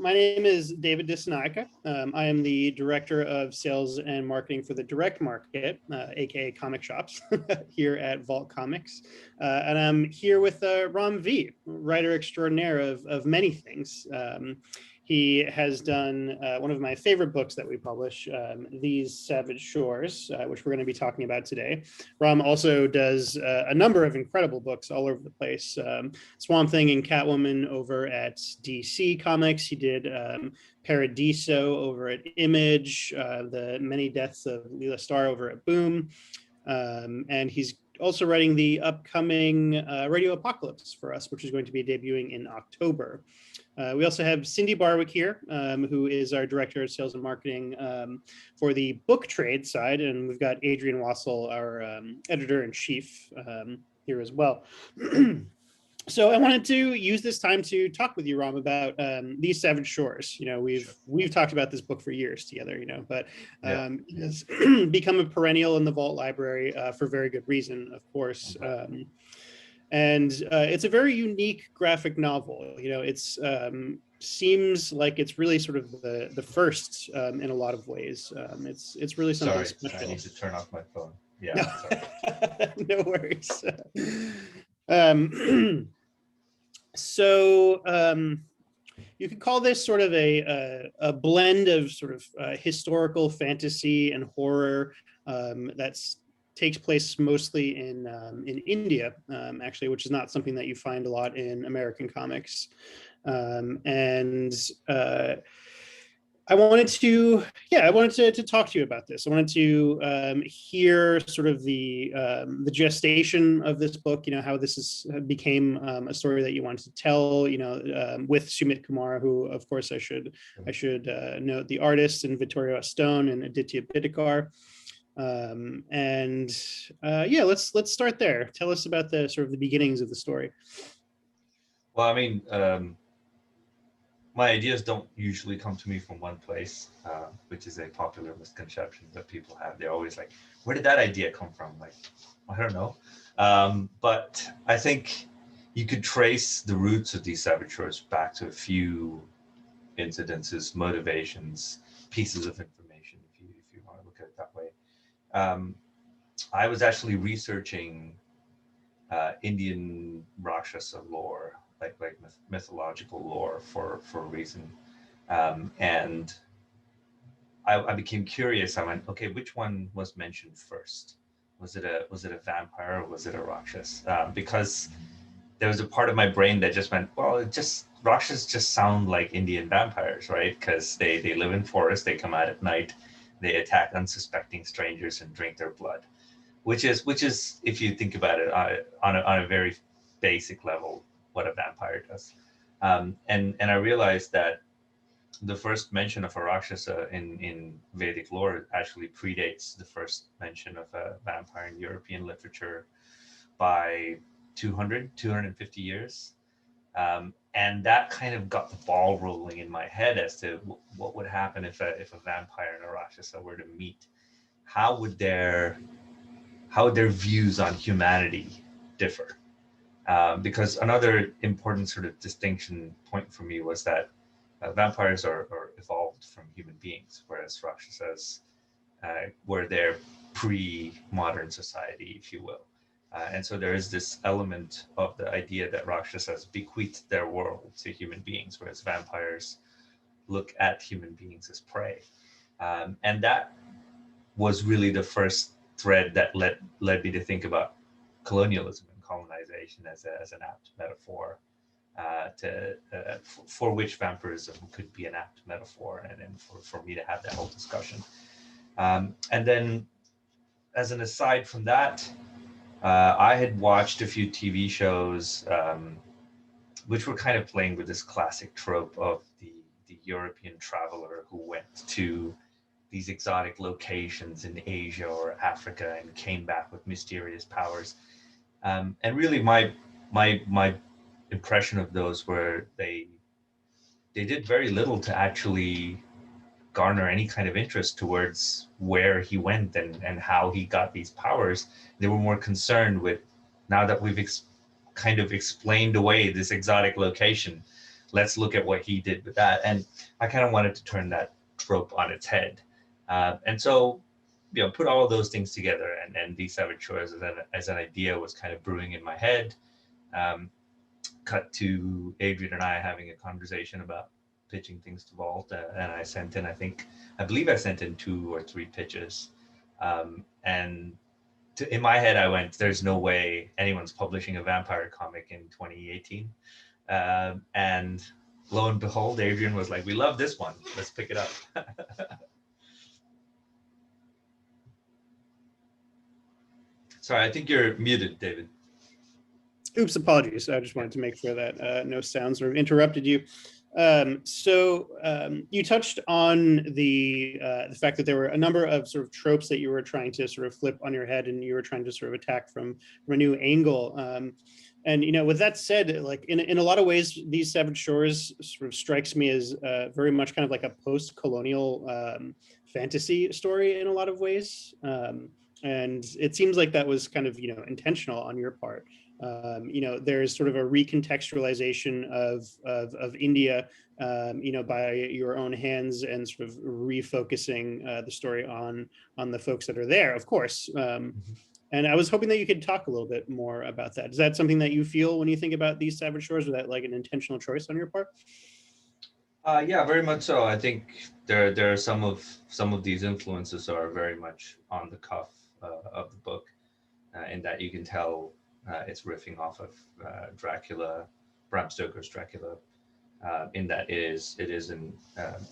My name is David DISSANAYAKE. I am the Director of Sales and Marketing for the Direct Market, aka Comic Shops, here at Vault Comics. And I'm here with Ram V, writer extraordinaire of many things. He has done one of my favorite books that we publish, These Savage Shores, which we're going to be talking about today. Ram also does a number of incredible books all over the place. Swamp Thing and Catwoman over at DC Comics. He did Paradiso over at Image, The Many Deaths of Leela Starr over at Boom. And he's also writing the upcoming Radio Apocalypse for us, which is going to be debuting in October. We also have Syndee Barwick here, who is our Director of Sales and Marketing for the book trade side. And we've got Adrian Wassel, our Editor-in-Chief, here as well. So I wanted to use this time to talk with you, Ram, about These Savage Shores. You know, we've talked about this book for years together, you know, but it has become a perennial in the Vault Library for very good reason, of course. And it's a very unique graphic novel. You know, it's seems like it's really sort of the first in a lot of ways. It's really something special. I need to turn off my phone. Yeah. No worries. So you could call this sort of a blend of sort of historical fantasy and horror takes place mostly in India, actually, which is not something that you find a lot in American comics. I wanted to talk to you about this. I wanted to hear sort of the gestation of this book. You know, how this became a story that you wanted to tell. You know, with Sumit Kumar, who, of course, I should note, the artist, and Vittorio Astone and Aditya Bidikar. Let's start there. Tell us about the sort of the beginnings of the story. Well, I mean, my ideas don't usually come to me from one place, which is a popular misconception that people have. They're always like, where did that idea come from? Like, I don't know. But I think you could trace the roots of These Savage Shores back to a few incidences, motivations, pieces of information, if you want to look at it that way. I was actually researching Indian Rakshasa lore, like mythological lore for a reason, and I became curious. I went, okay, which one was mentioned first? Was it a vampire or was it a Rakshas? Because there was a part of my brain that just went, well, Rakshas just sound like Indian vampires, right? Because they live in forests, they come out at night. They attack unsuspecting strangers and drink their blood, which is, if you think about it on a very basic level, what a vampire does. And I realized that the first mention of a Rakshasa in Vedic lore actually predates the first mention of a vampire in European literature by 250 years. And that kind of got the ball rolling in my head as to what would happen if a vampire and a Rakshasa were to meet. How would their views on humanity differ? Because another important sort of distinction point for me was that vampires are evolved from human beings, whereas Rakshasas were their pre-modern society, if you will. And so there is this element of the idea that Rakshasas bequeathed their world to human beings, whereas vampires look at human beings as prey. And that was really the first thread that led me to think about colonialism and colonization as an apt metaphor for which vampirism could be an apt metaphor, and for me to have that whole discussion. And then, as an aside from that, I had watched a few TV shows which were kind of playing with this classic trope of the European traveler who went to these exotic locations in Asia or Africa and came back with mysterious powers. And really my impression of those were they did very little to actually garner any kind of interest towards where he went and how he got these powers. They were more concerned with, now that we've kind of explained away this exotic location, let's look at what he did with that. And I kind of wanted to turn that trope on its head. And so, put all of those things together, and These Savage Shores as an idea was kind of brewing in my head. Cut to Adrian and I having a conversation about pitching things to Vault, and I believe I sent in 2 or 3 pitches. And in my head, I went, there's no way anyone's publishing a vampire comic in 2018. And lo and behold, Adrian was like, we love this one. Let's pick it up. Sorry, I think you're muted, David. Oops, apologies. I just wanted to make sure that no sound sort of interrupted you. You touched on the fact that there were a number of sort of tropes that you were trying to sort of flip on your head, and you were trying to sort of attack from a new angle. And with that said, like in a lot of ways, These Savage Shores sort of strikes me as very much kind of like a post-colonial fantasy story in a lot of ways. And it seems like that was kind of intentional on your part. There's sort of a recontextualization of India, by your own hands, and sort of refocusing the story on the folks that are there, of course. And I was hoping that you could talk a little bit more about that. Is that something that you feel when you think about These Savage Shores, or that like an intentional choice on your part? Yeah, very much so. I think there are some of these influences are very much on the cuff of the book, in that you can tell it's riffing off of Dracula, Bram Stoker's Dracula, in that it is an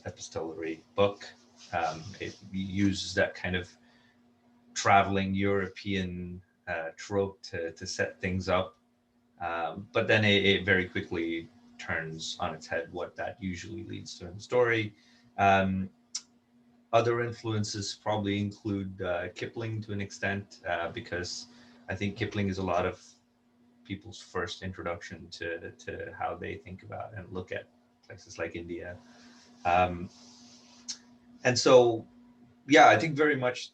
epistolary book. It uses that kind of traveling European trope to set things up, but then it very quickly turns on its head what that usually leads to in the story. Other influences probably include Kipling to an extent, because I think Kipling is a lot of people's first introduction to how they think about and look at places like India. And so, yeah, I think very much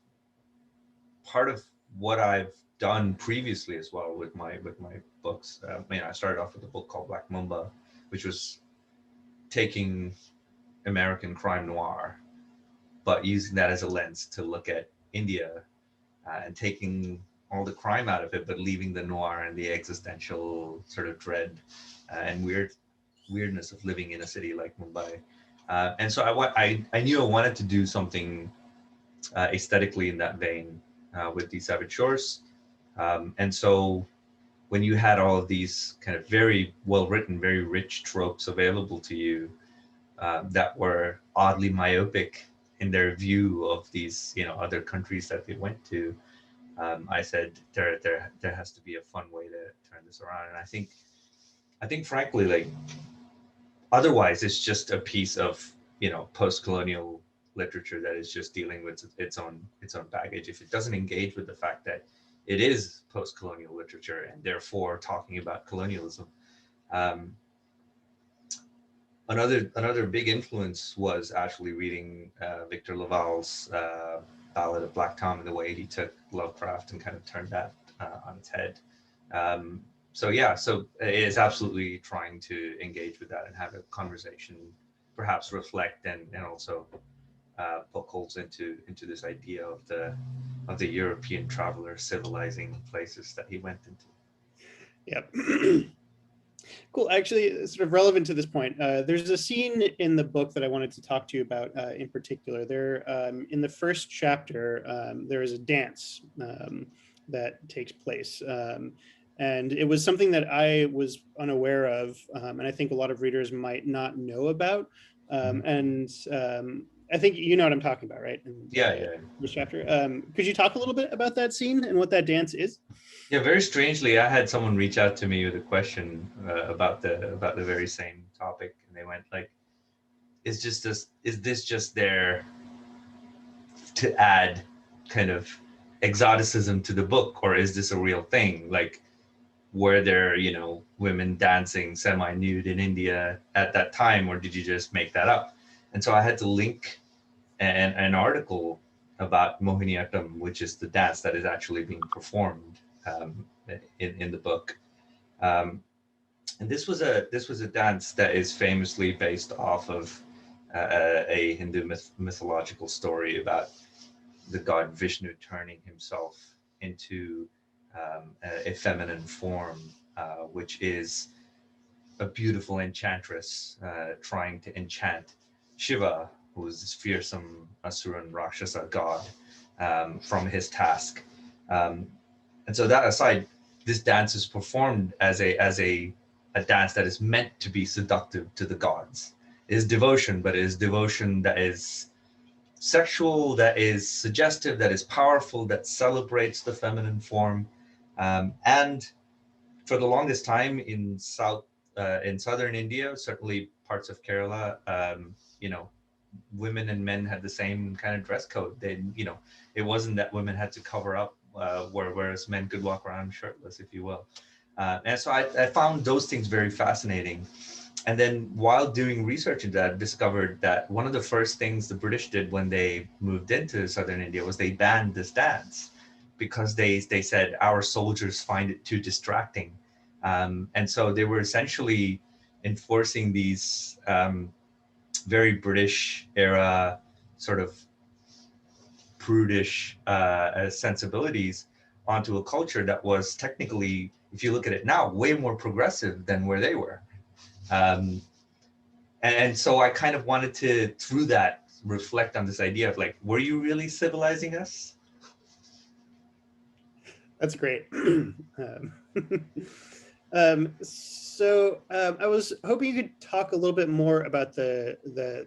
part of what I've done previously as well with my books. I started off with a book called Black Mamba, which was taking American crime noir, but using that as a lens to look at India, and taking all the crime out of it, but leaving the noir and the existential sort of dread and weirdness of living in a city like Mumbai. And so I knew I wanted to do something aesthetically in that vein with These Savage Shores. And so when you had all of these kind of very well written, very rich tropes available to you, that were oddly myopic in their view of these, other countries that they went to, I said there has to be a fun way to turn this around. And I think frankly, like, otherwise it's just a piece of post-colonial literature that is just dealing with its own baggage. If it doesn't engage with the fact that it is post-colonial literature and therefore talking about colonialism. Another big influence was actually reading Victor Laval's Ballad of Black Tom, and the way he took Lovecraft and kind of turned that on its head. So it is absolutely trying to engage with that and have a conversation, perhaps reflect and also poke holes into this idea of the European traveler civilizing places that he went into. Yep. Cool. Actually, sort of relevant to this point, there's a scene in the book that I wanted to talk to you about in particular. There, in the first chapter, there is a dance that takes place. And it was something that I was unaware of, and I think a lot of readers might not know about. I think you know what I'm talking about, right? This chapter. Could you talk a little bit about that scene and what that dance is? Yeah, very strangely, I had someone reach out to me with a question about the very same topic, and they went like, is this just there to add kind of exoticism to the book, or is this a real thing? Like, were there, women dancing semi-nude in India at that time, or did you just make that up? And so I had to link an article about Mohiniyattam, which is the dance that is actually being performed in the book, And this was a dance that is famously based off of a Hindu mythological story about the god Vishnu turning himself into a feminine form, which is a beautiful enchantress trying to enchant Shiva, who is this fearsome Asuran Rakshasa god, from his task. Um, and so that aside, this dance is performed as a dance that is meant to be seductive to the gods. It is devotion, but it is devotion that is sexual, that is suggestive, that is powerful, that celebrates the feminine form. And for the longest time in southern India, certainly parts of Kerala, you know, women and men had the same kind of dress code. They, you know, it wasn't that women had to cover up, whereas men could walk around shirtless, if you will. And so I found those things very fascinating. And then while doing research into that, I discovered that one of the first things the British did when they moved into southern India was they banned this dance because they said our soldiers find it too distracting. And so they were essentially enforcing these very British era sort of prudish sensibilities onto a culture that was technically, if you look at it now, way more progressive than where they were. And so I kind of wanted to, through that, reflect on this idea of like, were you really civilizing us? That's great. I was hoping you could talk a little bit more about the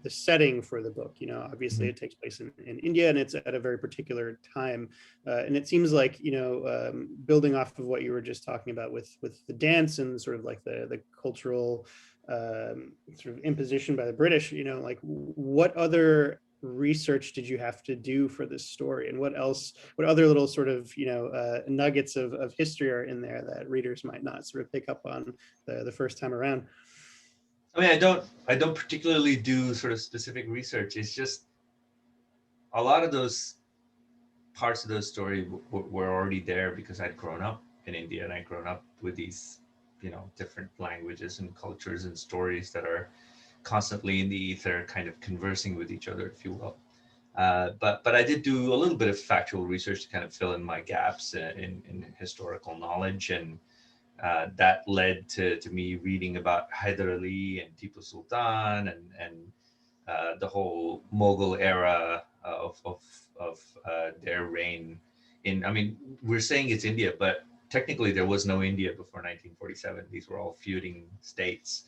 setting for the book. You know, obviously it takes place in India, and it's at a very particular time. And it seems like, you know, building off of what you were just talking about with the dance and sort of like the cultural sort of imposition by the British, you know, like what other research did you have to do for this story, and what other little sort of, you know, nuggets of history are in there that readers might not sort of pick up on the first time around? I mean, I don't particularly do sort of specific research. It's just a lot of those parts of the story were already there because I'd grown up in India, and I'd grown up with these, you know, different languages and cultures and stories that are constantly in the ether, kind of conversing with each other, if you will. But I did do a little bit of factual research to kind of fill in my gaps in historical knowledge, and that led to me reading about Hyder Ali and Tipu Sultan and the whole Mughal era of their reign. I mean, we're saying it's India, but technically there was no India before 1947. These were all feuding states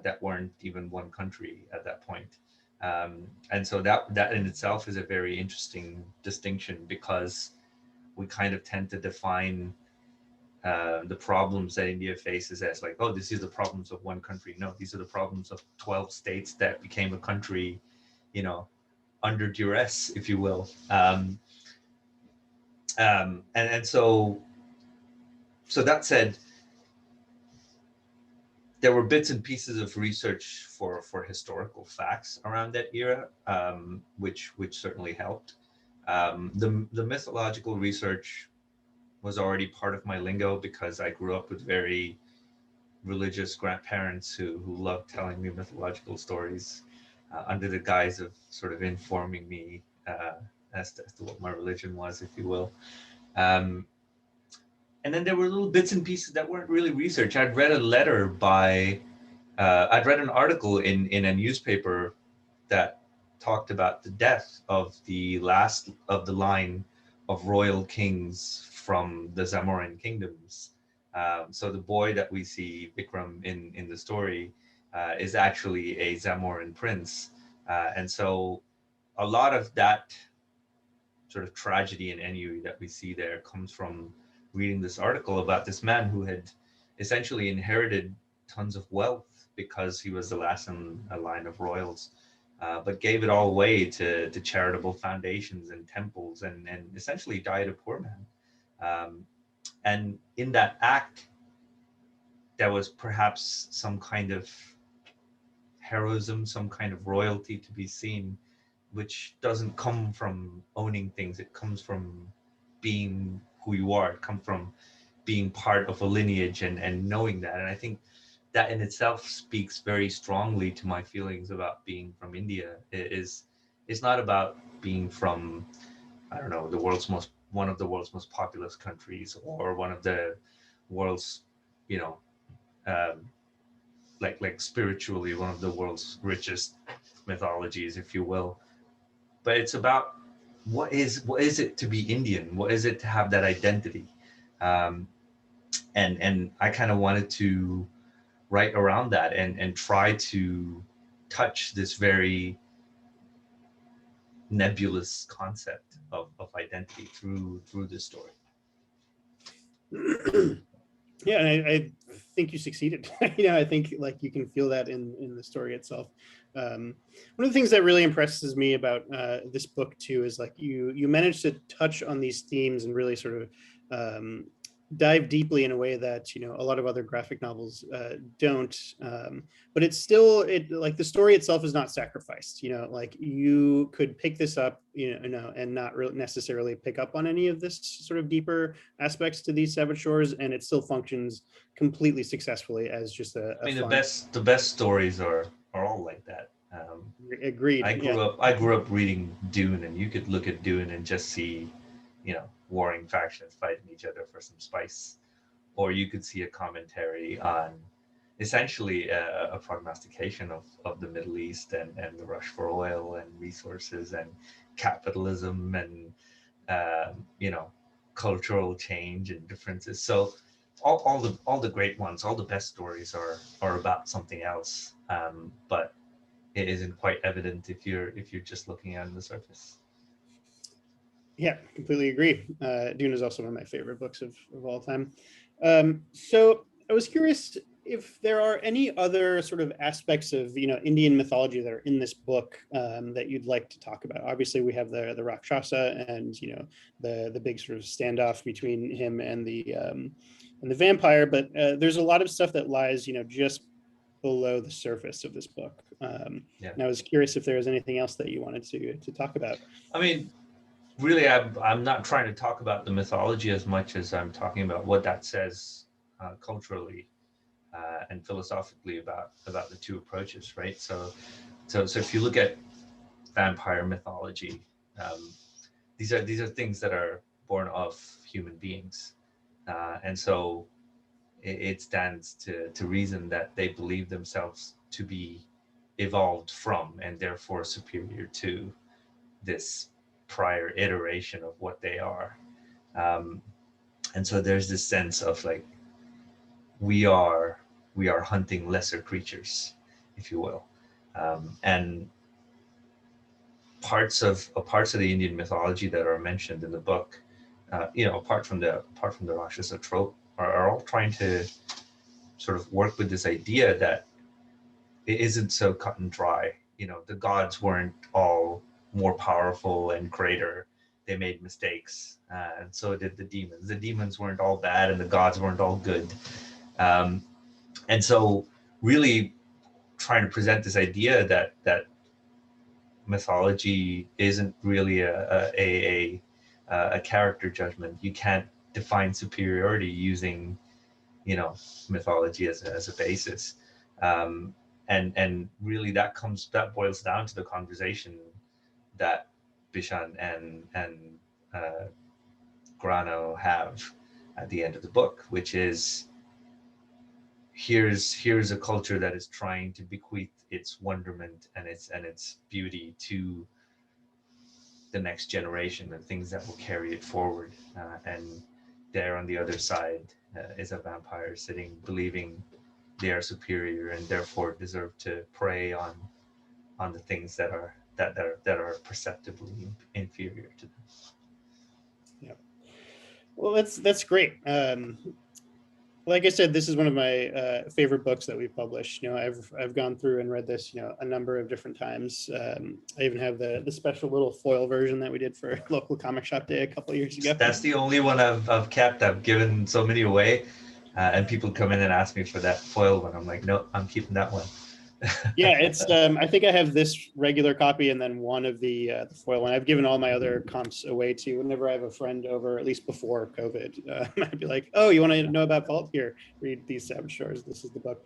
that weren't even one country at that point. And so that in itself is a very interesting distinction, because we kind of tend to define the problems that India faces as like, oh, this is the problems of one country. No, these are the problems of 12 states that became a country, you know, under duress, if you will. And so that said, there were bits and pieces of research for historical facts around that era, which certainly helped. The mythological research was already part of my lingo because I grew up with very religious grandparents who loved telling me mythological stories under the guise of sort of informing me as to what my religion was, if you will. And then there were little bits and pieces that weren't really research. I'd read a letter by, I'd read an article in a newspaper that talked about the death of the last of the line of royal kings from the Zamorin kingdoms. So the boy that we see, Vikram, in the story, is actually a Zamorin prince. And so a lot of that sort of tragedy and ennui that we see there comes from reading this article about this man who had essentially inherited tons of wealth because he was the last in a line of royals, but gave it all away to charitable foundations and temples, and essentially died a poor man. And in that act, there was perhaps some kind of heroism, some kind of royalty to be seen, which doesn't come from owning things. It comes from being who you are. It comes from being part of a lineage and knowing that. And I think that in itself speaks very strongly to my feelings about being from India. It's not about being from, I don't know, one of the world's most populous countries, or one of the world's, you know, um, like spiritually one of the world's richest mythologies, if you will. But it's about what is it to be Indian? What is it to have that identity? Um, and I kind of wanted to write around that and try to touch this very nebulous concept of identity through this story. Yeah, and I think you succeeded. You know, I think like you can feel that in the story itself. One of the things that really impresses me about this book too is like you managed to touch on these themes and really sort of dive deeply in a way that, you know, a lot of other graphic novels don't. But it's still, like the story itself is not sacrificed. You know, like you could pick this up, you know, and not really necessarily pick up on any of this sort of deeper aspects to these Savage Shores, and it still functions completely successfully as just a I mean, fun... the best stories are all like that. Agreed. I grew up reading Dune, and you could look at Dune and just see, you know, warring factions fighting each other for some spice, or you could see a commentary on essentially a prognostication of the Middle East and the rush for oil and resources and capitalism and you know, cultural change and differences. So all the great ones, all the best stories are about something else, but it isn't quite evident if you're just looking at the surface. Yeah, completely agree. Dune is also one of my favorite books of all time. So I was curious if there are any other sort of aspects of, you know, Indian mythology that are in this book that you'd like to talk about. Obviously, we have the Rakshasa and, you know, the big sort of standoff between him and the vampire, but there's a lot of stuff that lies, you know, just below the surface of this book. Yeah. And I was curious if there was anything else that you wanted to talk about. I mean, really, I'm not trying to talk about the mythology as much as I'm talking about what that says culturally and philosophically about the two approaches, right? So if you look at vampire mythology, these are things that are born of human beings, and so it stands to reason that they believe themselves to be evolved from and therefore superior to this prior iteration of what they are. And so there's this sense of like we are hunting lesser creatures, if you will, and parts of the Indian mythology that are mentioned in the book, you know, apart from the Rakshasa trope, are all trying to sort of work with this idea that it isn't so cut and dry. You know, the gods weren't all more powerful and greater. They made mistakes, and so did the demons. The demons weren't all bad, and the gods weren't all good. And so, really, trying to present this idea that mythology isn't really a character judgment. You can't define superiority using, you know, mythology as a basis. And really that boils down to the conversation that Bishan and Grano have at the end of the book, which is here's a culture that is trying to bequeath its wonderment and its beauty to the next generation, and things that will carry it forward. And there on the other side is a vampire sitting, believing they are superior and therefore deserve to prey on the things that are perceptibly inferior to them. Yeah. Well, that's great. Like I said, this is one of my favorite books that we've published. You know, I've gone through and read this, you know, a number of different times. I even have the special little foil version that we did for local comic shop day a couple of years ago. That's the only one I've kept. I've given so many away, and people come in and ask me for that foil one. I'm like, no, I'm keeping that one. Yeah, it's I think I have this regular copy and then one of the foil one. I've given all my other comps away to whenever I have a friend over, at least before COVID. I'd be like, oh, you want to know about Vault? Here, read These Savage Shores. This is the book.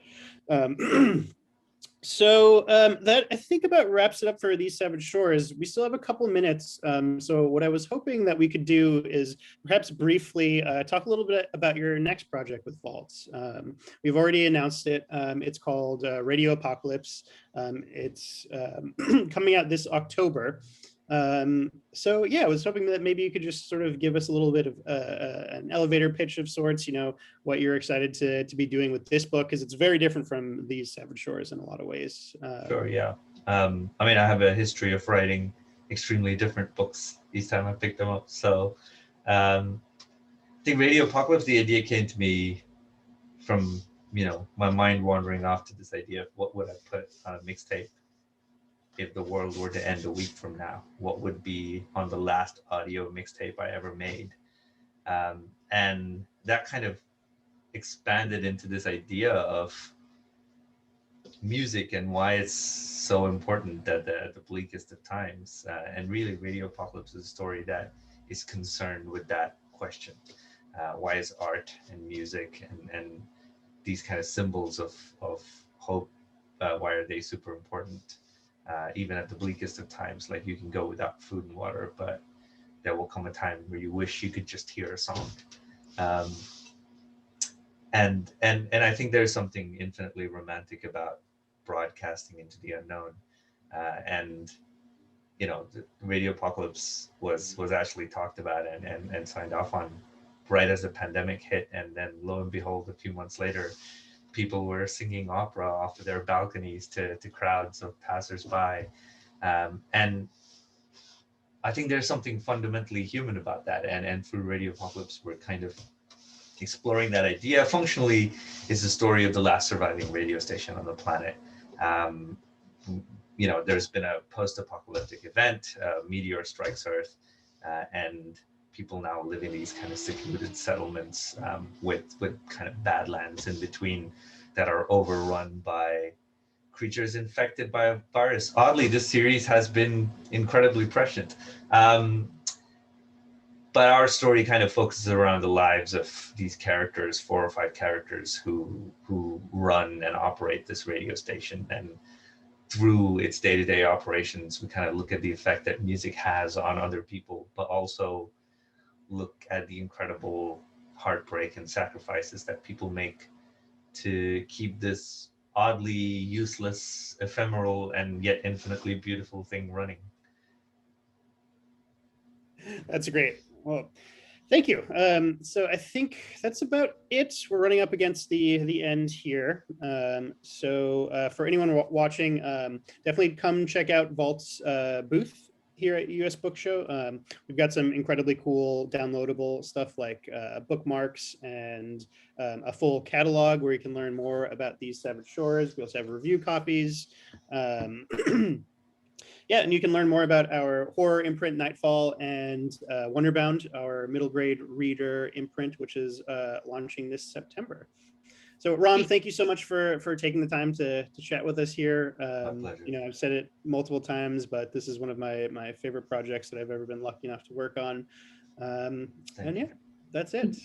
So that I think about wraps it up for These Savage Shores. We still have a couple minutes. So what I was hoping that we could do is perhaps briefly talk a little bit about your next project with Vaults. We've already announced it. It's called Radio Apocalypse. It's coming out this October. So yeah, I was hoping that maybe you could just sort of give us a little bit of an elevator pitch of sorts, you know, what you're excited to be doing with this book, because it's very different from These Savage Shores in a lot of ways. Sure, yeah. I mean, I have a history of writing extremely different books each time I pick them up. So I think Radio Apocalypse, the idea came to me from, you know, my mind wandering off to this idea of what would I put on a mixtape if the world were to end a week from now? What would be on the last audio mixtape I ever made? And that kind of expanded into this idea of music and why it's so important at the bleakest of times. And really, Radio Apocalypse is a story that is concerned with that question. Why is art and music and these kind of symbols of hope, why are they super important? Even at the bleakest of times, like you can go without food and water, but there will come a time where you wish you could just hear a song. And I think there's something infinitely romantic about broadcasting into the unknown. And you know, the Radio Apocalypse was actually talked about and signed off on right as the pandemic hit, and then lo and behold, a few months later, people were singing opera off of their balconies to crowds of passersby. And I think there's something fundamentally human about that. And through Radio Apocalypse, we're kind of exploring that idea. Functionally, is the story of the last surviving radio station on the planet. You know, there's been a post-apocalyptic event, meteor strikes Earth, and people now live in these kind of secluded settlements with kind of badlands in between that are overrun by creatures infected by a virus. Oddly, this series has been incredibly prescient. But our story kind of focuses around the lives of these characters, 4 or 5 characters who run and operate this radio station. And through its day-to-day operations, we kind of look at the effect that music has on other people, but also look at the incredible heartbreak and sacrifices that people make to keep this oddly useless, ephemeral, and yet infinitely beautiful thing running. That's great. Well, thank you. So I think that's about it. We're running up against the end here. So for anyone watching, definitely come check out Vault's booth here at US Book Show. We've got some incredibly cool downloadable stuff like bookmarks and a full catalog where you can learn more about These Savage Shores. We also have review copies. Yeah, and you can learn more about our horror imprint Nightfall and Wonderbound, our middle grade reader imprint, which is launching this September. So Ram, thank you so much for taking the time to chat with us here. My pleasure. You know, I've said it multiple times, but this is one of my favorite projects that I've ever been lucky enough to work on. And yeah, that's it.